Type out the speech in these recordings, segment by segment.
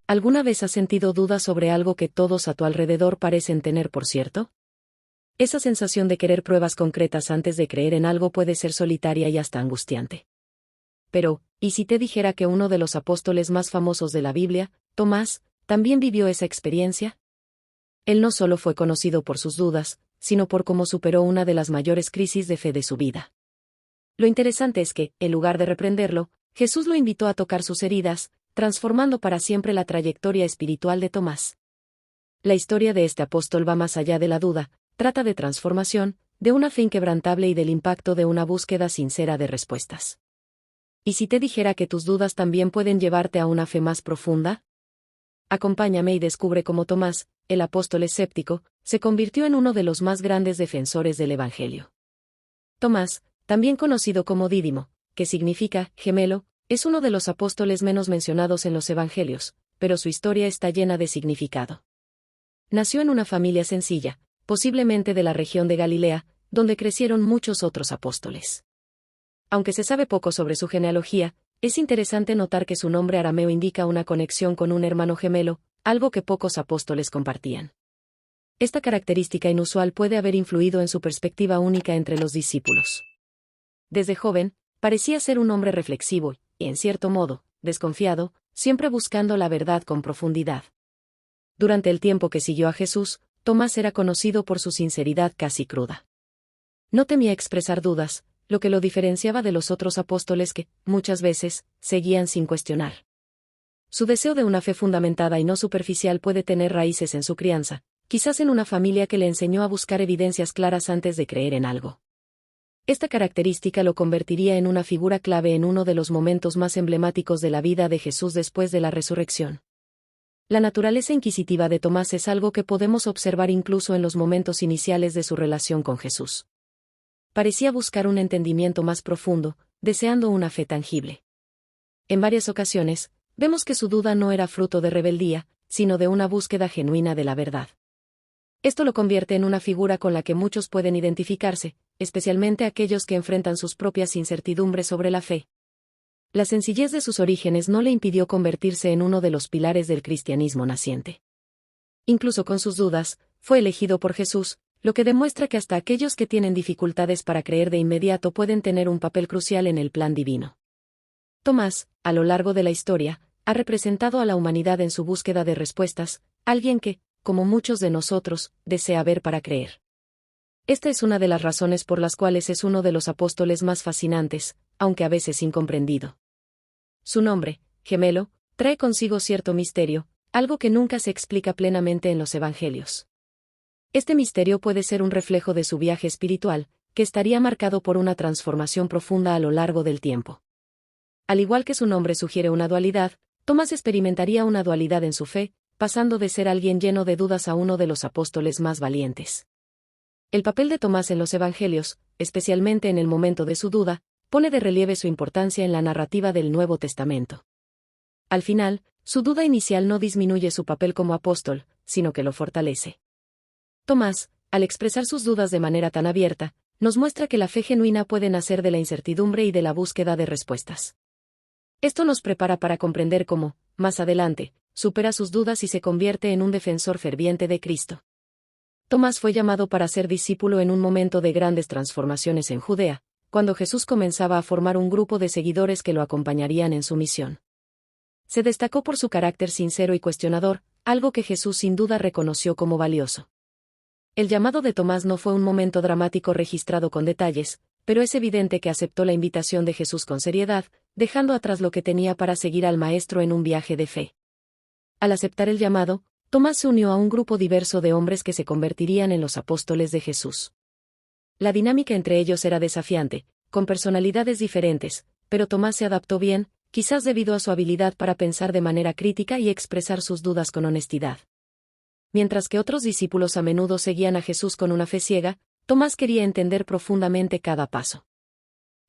¿Alguna vez has sentido dudas sobre algo que todos a tu alrededor parecen tener por cierto? Esa sensación de querer pruebas concretas antes de creer en algo puede ser solitaria y hasta angustiante. Pero, ¿y si te dijera que uno de los apóstoles más famosos de la Biblia, Tomás, también vivió esa experiencia? Él no solo fue conocido por sus dudas, sino por cómo superó una de las mayores crisis de fe de su vida. Lo interesante es que, en lugar de reprenderlo, Jesús lo invitó a tocar sus heridas, transformando para siempre la trayectoria espiritual de Tomás. La historia de este apóstol va más allá de la duda, trata de transformación, de una fe inquebrantable y del impacto de una búsqueda sincera de respuestas. ¿Y si te dijera que tus dudas también pueden llevarte a una fe más profunda? Acompáñame y descubre cómo Tomás, el apóstol escéptico, se convirtió en uno de los más grandes defensores del Evangelio. Tomás, también conocido como Dídimo, que significa gemelo, es uno de los apóstoles menos mencionados en los Evangelios, pero su historia está llena de significado. Nació en una familia sencilla, posiblemente de la región de Galilea, donde crecieron muchos otros apóstoles. Aunque se sabe poco sobre su genealogía, es interesante notar que su nombre arameo indica una conexión con un hermano gemelo, algo que pocos apóstoles compartían. Esta característica inusual puede haber influido en su perspectiva única entre los discípulos. Desde joven, parecía ser un hombre reflexivo y, en cierto modo, desconfiado, siempre buscando la verdad con profundidad. Durante el tiempo que siguió a Jesús, Tomás era conocido por su sinceridad casi cruda. No temía expresar dudas, lo que lo diferenciaba de los otros apóstoles que, muchas veces, seguían sin cuestionar. Su deseo de una fe fundamentada y no superficial puede tener raíces en su crianza, quizás en una familia que le enseñó a buscar evidencias claras antes de creer en algo. Esta característica lo convertiría en una figura clave en uno de los momentos más emblemáticos de la vida de Jesús después de la resurrección. La naturaleza inquisitiva de Tomás es algo que podemos observar incluso en los momentos iniciales de su relación con Jesús. Parecía buscar un entendimiento más profundo, deseando una fe tangible. En varias ocasiones, vemos que su duda no era fruto de rebeldía, sino de una búsqueda genuina de la verdad. Esto lo convierte en una figura con la que muchos pueden identificarse, especialmente aquellos que enfrentan sus propias incertidumbres sobre la fe. La sencillez de sus orígenes no le impidió convertirse en uno de los pilares del cristianismo naciente. Incluso con sus dudas, fue elegido por Jesús, lo que demuestra que hasta aquellos que tienen dificultades para creer de inmediato pueden tener un papel crucial en el plan divino. Tomás, a lo largo de la historia, ha representado a la humanidad en su búsqueda de respuestas, alguien que, como muchos de nosotros, desea ver para creer. Esta es una de las razones por las cuales es uno de los apóstoles más fascinantes, aunque a veces incomprendido. Su nombre, gemelo, trae consigo cierto misterio, algo que nunca se explica plenamente en los Evangelios. Este misterio puede ser un reflejo de su viaje espiritual, que estaría marcado por una transformación profunda a lo largo del tiempo. Al igual que su nombre sugiere una dualidad, Tomás experimentaría una dualidad en su fe, pasando de ser alguien lleno de dudas a uno de los apóstoles más valientes. El papel de Tomás en los Evangelios, especialmente en el momento de su duda, pone de relieve su importancia en la narrativa del Nuevo Testamento. Al final, su duda inicial no disminuye su papel como apóstol, sino que lo fortalece. Tomás, al expresar sus dudas de manera tan abierta, nos muestra que la fe genuina puede nacer de la incertidumbre y de la búsqueda de respuestas. Esto nos prepara para comprender cómo, más adelante, supera sus dudas y se convierte en un defensor ferviente de Cristo. Tomás fue llamado para ser discípulo en un momento de grandes transformaciones en Judea, cuando Jesús comenzaba a formar un grupo de seguidores que lo acompañarían en su misión. Se destacó por su carácter sincero y cuestionador, algo que Jesús sin duda reconoció como valioso. El llamado de Tomás no fue un momento dramático registrado con detalles, pero es evidente que aceptó la invitación de Jesús con seriedad, dejando atrás lo que tenía para seguir al Maestro en un viaje de fe. Al aceptar el llamado, Tomás se unió a un grupo diverso de hombres que se convertirían en los apóstoles de Jesús. La dinámica entre ellos era desafiante, con personalidades diferentes, pero Tomás se adaptó bien, quizás debido a su habilidad para pensar de manera crítica y expresar sus dudas con honestidad. Mientras que otros discípulos a menudo seguían a Jesús con una fe ciega, Tomás quería entender profundamente cada paso.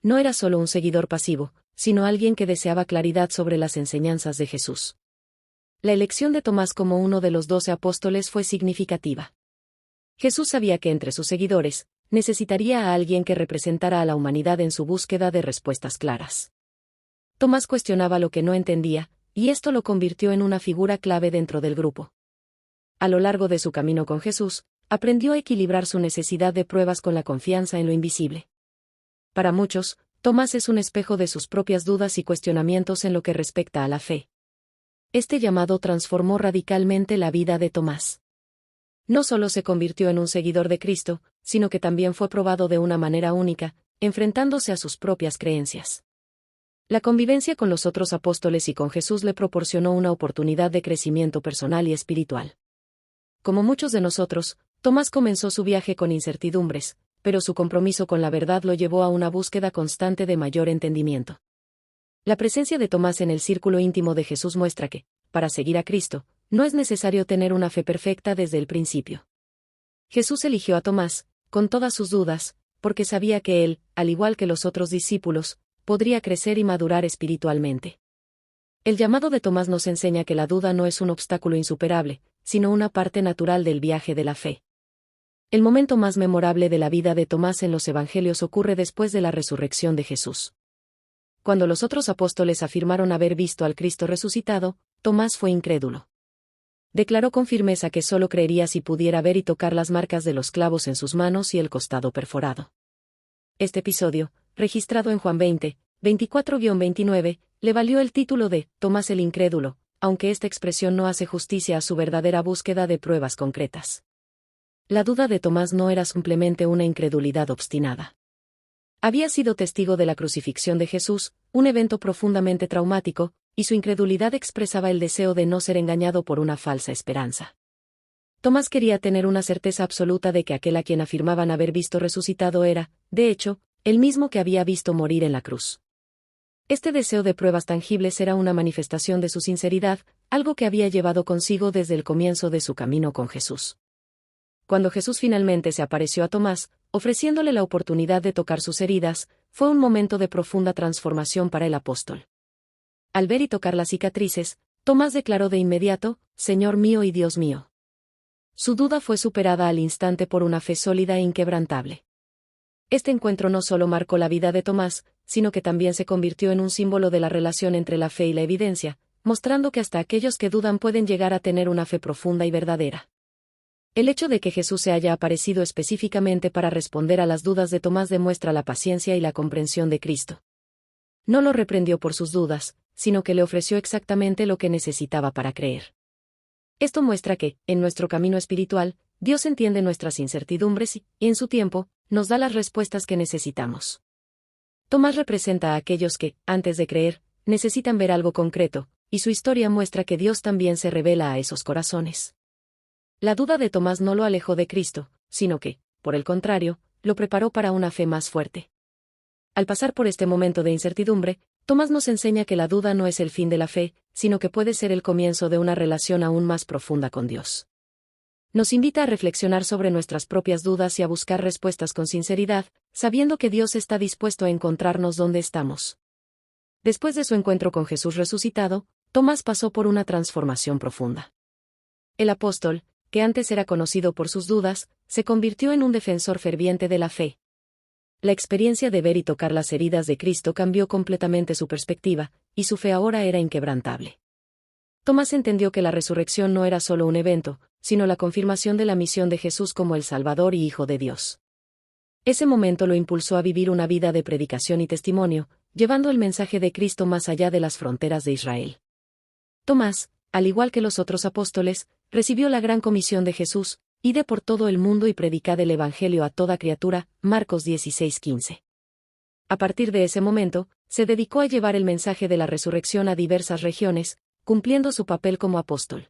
No era solo un seguidor pasivo, sino alguien que deseaba claridad sobre las enseñanzas de Jesús. La elección de Tomás como uno de los 12 apóstoles fue significativa. Jesús sabía que entre sus seguidores, necesitaría a alguien que representara a la humanidad en su búsqueda de respuestas claras. Tomás cuestionaba lo que no entendía, y esto lo convirtió en una figura clave dentro del grupo. A lo largo de su camino con Jesús, aprendió a equilibrar su necesidad de pruebas con la confianza en lo invisible. Para muchos, Tomás es un espejo de sus propias dudas y cuestionamientos en lo que respecta a la fe. Este llamado transformó radicalmente la vida de Tomás. No solo se convirtió en un seguidor de Cristo, sino que también fue probado de una manera única, enfrentándose a sus propias creencias. La convivencia con los otros apóstoles y con Jesús le proporcionó una oportunidad de crecimiento personal y espiritual. Como muchos de nosotros, Tomás comenzó su viaje con incertidumbres, pero su compromiso con la verdad lo llevó a una búsqueda constante de mayor entendimiento. La presencia de Tomás en el círculo íntimo de Jesús muestra que, para seguir a Cristo, no es necesario tener una fe perfecta desde el principio. Jesús eligió a Tomás, con todas sus dudas, porque sabía que él, al igual que los otros discípulos, podría crecer y madurar espiritualmente. El llamado de Tomás nos enseña que la duda no es un obstáculo insuperable, sino una parte natural del viaje de la fe. El momento más memorable de la vida de Tomás en los Evangelios ocurre después de la resurrección de Jesús. Cuando los otros apóstoles afirmaron haber visto al Cristo resucitado, Tomás fue incrédulo. Declaró con firmeza que solo creería si pudiera ver y tocar las marcas de los clavos en sus manos y el costado perforado. Este episodio, registrado en Juan 20, 24-29, le valió el título de Tomás el Incrédulo, aunque esta expresión no hace justicia a su verdadera búsqueda de pruebas concretas. La duda de Tomás no era simplemente una incredulidad obstinada. Había sido testigo de la crucifixión de Jesús, un evento profundamente traumático, y su incredulidad expresaba el deseo de no ser engañado por una falsa esperanza. Tomás quería tener una certeza absoluta de que aquel a quien afirmaban haber visto resucitado era, de hecho, el mismo que había visto morir en la cruz. Este deseo de pruebas tangibles era una manifestación de su sinceridad, algo que había llevado consigo desde el comienzo de su camino con Jesús. Cuando Jesús finalmente se apareció a Tomás, ofreciéndole la oportunidad de tocar sus heridas, fue un momento de profunda transformación para el apóstol. Al ver y tocar las cicatrices, Tomás declaró de inmediato, «Señor mío y Dios mío». Su duda fue superada al instante por una fe sólida e inquebrantable. Este encuentro no solo marcó la vida de Tomás, sino que también se convirtió en un símbolo de la relación entre la fe y la evidencia, mostrando que hasta aquellos que dudan pueden llegar a tener una fe profunda y verdadera. El hecho de que Jesús se haya aparecido específicamente para responder a las dudas de Tomás demuestra la paciencia y la comprensión de Cristo. No lo reprendió por sus dudas, sino que le ofreció exactamente lo que necesitaba para creer. Esto muestra que, en nuestro camino espiritual, Dios entiende nuestras incertidumbres y, en su tiempo, nos da las respuestas que necesitamos. Tomás representa a aquellos que, antes de creer, necesitan ver algo concreto, y su historia muestra que Dios también se revela a esos corazones. La duda de Tomás no lo alejó de Cristo, sino que, por el contrario, lo preparó para una fe más fuerte. Al pasar por este momento de incertidumbre, Tomás nos enseña que la duda no es el fin de la fe, sino que puede ser el comienzo de una relación aún más profunda con Dios. Nos invita a reflexionar sobre nuestras propias dudas y a buscar respuestas con sinceridad, sabiendo que Dios está dispuesto a encontrarnos donde estamos. Después de su encuentro con Jesús resucitado, Tomás pasó por una transformación profunda. El apóstol, que antes era conocido por sus dudas, se convirtió en un defensor ferviente de la fe. La experiencia de ver y tocar las heridas de Cristo cambió completamente su perspectiva, y su fe ahora era inquebrantable. Tomás entendió que la resurrección no era solo un evento, sino la confirmación de la misión de Jesús como el Salvador y Hijo de Dios. Ese momento lo impulsó a vivir una vida de predicación y testimonio, llevando el mensaje de Cristo más allá de las fronteras de Israel. Tomás, al igual que los otros apóstoles, recibió la gran comisión de Jesús: «Id por todo el mundo y predicad el Evangelio a toda criatura», Marcos 16:15. A partir de ese momento, se dedicó a llevar el mensaje de la resurrección a diversas regiones, cumpliendo su papel como apóstol.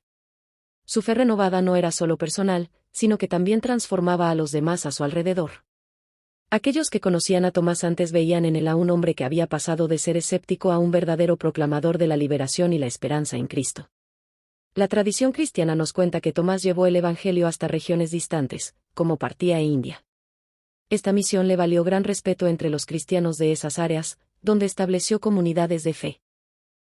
Su fe renovada no era solo personal, sino que también transformaba a los demás a su alrededor. Aquellos que conocían a Tomás antes veían en él a un hombre que había pasado de ser escéptico a un verdadero proclamador de la liberación y la esperanza en Cristo. La tradición cristiana nos cuenta que Tomás llevó el Evangelio hasta regiones distantes, como Partía e India. Esta misión le valió gran respeto entre los cristianos de esas áreas, donde estableció comunidades de fe.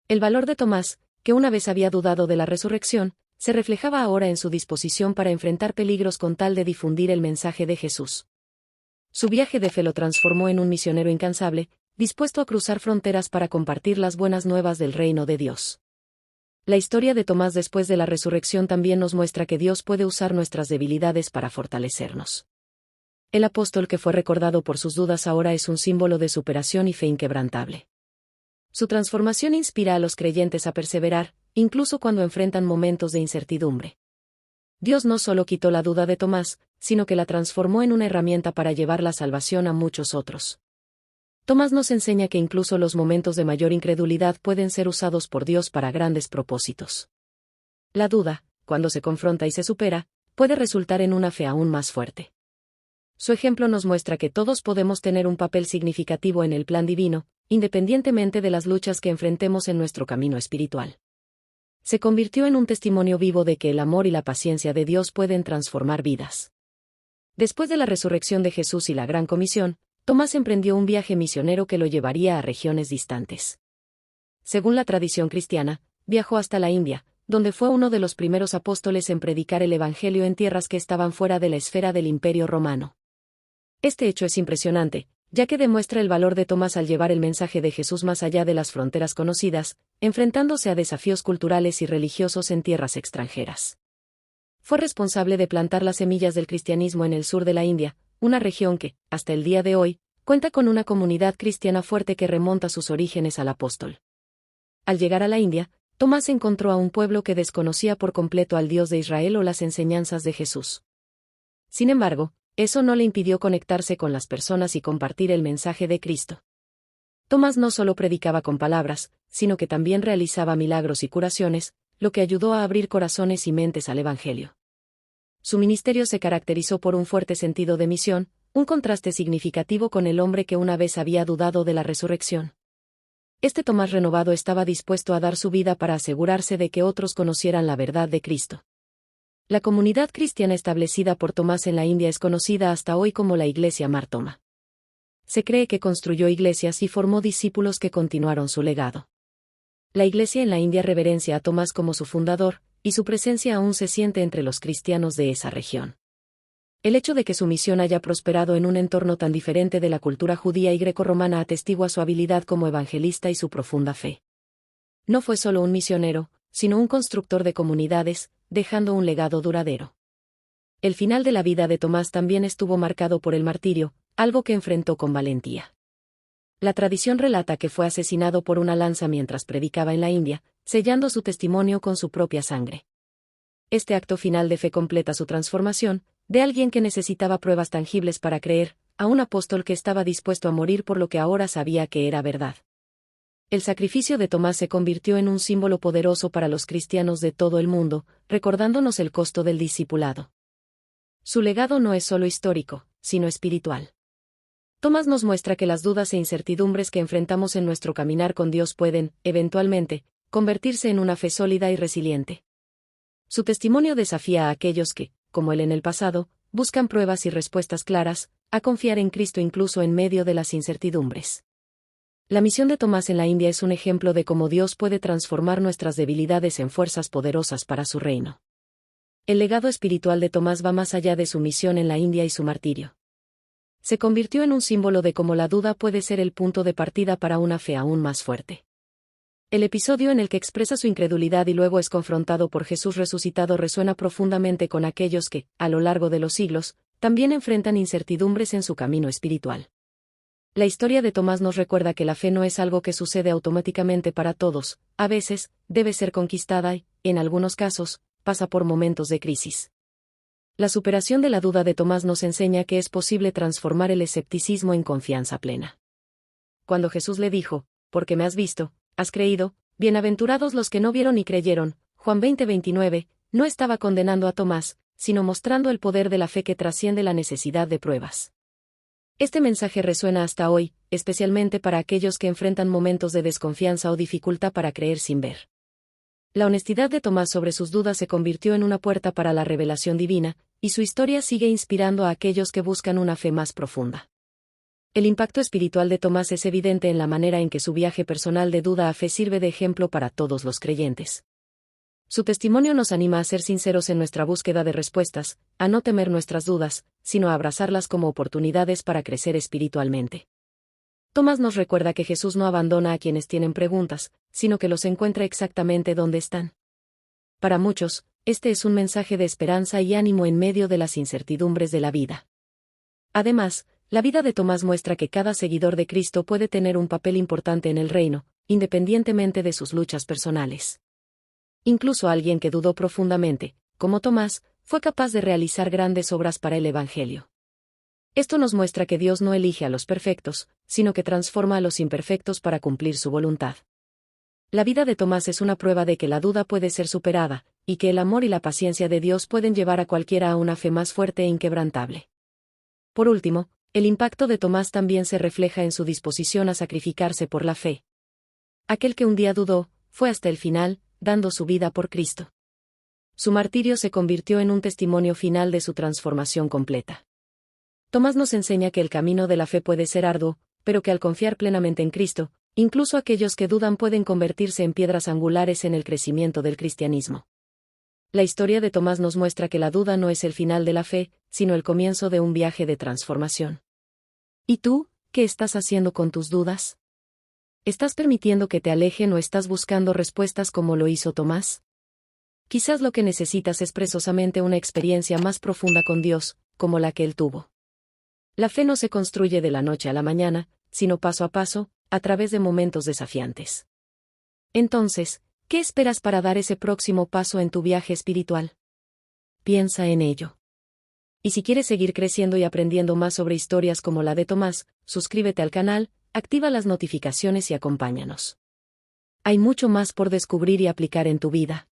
El valor de Tomás, que una vez había dudado de la resurrección, se reflejaba ahora en su disposición para enfrentar peligros con tal de difundir el mensaje de Jesús. Su viaje de fe lo transformó en un misionero incansable, dispuesto a cruzar fronteras para compartir las buenas nuevas del reino de Dios. La historia de Tomás después de la resurrección también nos muestra que Dios puede usar nuestras debilidades para fortalecernos. El apóstol que fue recordado por sus dudas ahora es un símbolo de superación y fe inquebrantable. Su transformación inspira a los creyentes a perseverar, incluso cuando enfrentan momentos de incertidumbre. Dios no solo quitó la duda de Tomás, sino que la transformó en una herramienta para llevar la salvación a muchos otros. Tomás nos enseña que incluso los momentos de mayor incredulidad pueden ser usados por Dios para grandes propósitos. La duda, cuando se confronta y se supera, puede resultar en una fe aún más fuerte. Su ejemplo nos muestra que todos podemos tener un papel significativo en el plan divino, independientemente de las luchas que enfrentemos en nuestro camino espiritual. Se convirtió en un testimonio vivo de que el amor y la paciencia de Dios pueden transformar vidas. Después de la resurrección de Jesús y la Gran Comisión, Tomás emprendió un viaje misionero que lo llevaría a regiones distantes. Según la tradición cristiana, viajó hasta la India, donde fue uno de los primeros apóstoles en predicar el Evangelio en tierras que estaban fuera de la esfera del Imperio Romano. Este hecho es impresionante, ya que demuestra el valor de Tomás al llevar el mensaje de Jesús más allá de las fronteras conocidas, enfrentándose a desafíos culturales y religiosos en tierras extranjeras. Fue responsable de plantar las semillas del cristianismo en el sur de la India, una región que, hasta el día de hoy, cuenta con una comunidad cristiana fuerte que remonta sus orígenes al apóstol. Al llegar a la India, Tomás encontró a un pueblo que desconocía por completo al Dios de Israel o las enseñanzas de Jesús. Sin embargo, eso no le impidió conectarse con las personas y compartir el mensaje de Cristo. Tomás no solo predicaba con palabras, sino que también realizaba milagros y curaciones, lo que ayudó a abrir corazones y mentes al Evangelio. Su ministerio se caracterizó por un fuerte sentido de misión, un contraste significativo con el hombre que una vez había dudado de la resurrección. Este Tomás renovado estaba dispuesto a dar su vida para asegurarse de que otros conocieran la verdad de Cristo. La comunidad cristiana establecida por Tomás en la India es conocida hasta hoy como la Iglesia Mar Thoma. Se cree que construyó iglesias y formó discípulos que continuaron su legado. La Iglesia en la India reverencia a Tomás como su fundador, y su presencia aún se siente entre los cristianos de esa región. El hecho de que su misión haya prosperado en un entorno tan diferente de la cultura judía y grecorromana atestigua su habilidad como evangelista y su profunda fe. No fue solo un misionero, sino un constructor de comunidades, dejando un legado duradero. El final de la vida de Tomás también estuvo marcado por el martirio, algo que enfrentó con valentía. La tradición relata que fue asesinado por una lanza mientras predicaba en la India, sellando su testimonio con su propia sangre. Este acto final de fe completa su transformación, de alguien que necesitaba pruebas tangibles para creer, a un apóstol que estaba dispuesto a morir por lo que ahora sabía que era verdad. El sacrificio de Tomás se convirtió en un símbolo poderoso para los cristianos de todo el mundo, recordándonos el costo del discipulado. Su legado no es solo histórico, sino espiritual. Tomás nos muestra que las dudas e incertidumbres que enfrentamos en nuestro caminar con Dios pueden, eventualmente, convertirse en una fe sólida y resiliente. Su testimonio desafía a aquellos que, como él en el pasado, buscan pruebas y respuestas claras, a confiar en Cristo incluso en medio de las incertidumbres. La misión de Tomás en la India es un ejemplo de cómo Dios puede transformar nuestras debilidades en fuerzas poderosas para su reino. El legado espiritual de Tomás va más allá de su misión en la India y su martirio. Se convirtió en un símbolo de cómo la duda puede ser el punto de partida para una fe aún más fuerte. El episodio en el que expresa su incredulidad y luego es confrontado por Jesús resucitado resuena profundamente con aquellos que, a lo largo de los siglos, también enfrentan incertidumbres en su camino espiritual. La historia de Tomás nos recuerda que la fe no es algo que sucede automáticamente para todos, a veces, debe ser conquistada y, en algunos casos, pasa por momentos de crisis. La superación de la duda de Tomás nos enseña que es posible transformar el escepticismo en confianza plena. Cuando Jesús le dijo, «Porque me has visto, has creído, bienaventurados los que no vieron y creyeron», Juan 20:29, no estaba condenando a Tomás, sino mostrando el poder de la fe que trasciende la necesidad de pruebas. Este mensaje resuena hasta hoy, especialmente para aquellos que enfrentan momentos de desconfianza o dificultad para creer sin ver. La honestidad de Tomás sobre sus dudas se convirtió en una puerta para la revelación divina, y su historia sigue inspirando a aquellos que buscan una fe más profunda. El impacto espiritual de Tomás es evidente en la manera en que su viaje personal de duda a fe sirve de ejemplo para todos los creyentes. Su testimonio nos anima a ser sinceros en nuestra búsqueda de respuestas, a no temer nuestras dudas, sino a abrazarlas como oportunidades para crecer espiritualmente. Tomás nos recuerda que Jesús no abandona a quienes tienen preguntas, sino que los encuentra exactamente donde están. Para muchos, este es un mensaje de esperanza y ánimo en medio de las incertidumbres de la vida. Además, la vida de Tomás muestra que cada seguidor de Cristo puede tener un papel importante en el reino, independientemente de sus luchas personales. Incluso alguien que dudó profundamente, como Tomás, fue capaz de realizar grandes obras para el Evangelio. Esto nos muestra que Dios no elige a los perfectos, sino que transforma a los imperfectos para cumplir su voluntad. La vida de Tomás es una prueba de que la duda puede ser superada, y que el amor y la paciencia de Dios pueden llevar a cualquiera a una fe más fuerte e inquebrantable. Por último, el impacto de Tomás también se refleja en su disposición a sacrificarse por la fe. Aquel que un día dudó, fue hasta el final, dando su vida por Cristo. Su martirio se convirtió en un testimonio final de su transformación completa. Tomás nos enseña que el camino de la fe puede ser arduo, pero que al confiar plenamente en Cristo, incluso aquellos que dudan pueden convertirse en piedras angulares en el crecimiento del cristianismo. La historia de Tomás nos muestra que la duda no es el final de la fe, sino el comienzo de un viaje de transformación. ¿Y tú, qué estás haciendo con tus dudas? ¿Estás permitiendo que te alejen o estás buscando respuestas como lo hizo Tomás? Quizás lo que necesitas es precisamente una experiencia más profunda con Dios, como la que él tuvo. La fe no se construye de la noche a la mañana, sino paso a paso, a través de momentos desafiantes. Entonces, ¿qué esperas para dar ese próximo paso en tu viaje espiritual? Piensa en ello. Y si quieres seguir creciendo y aprendiendo más sobre historias como la de Tomás, suscríbete al canal, activa las notificaciones y acompáñanos. Hay mucho más por descubrir y aplicar en tu vida.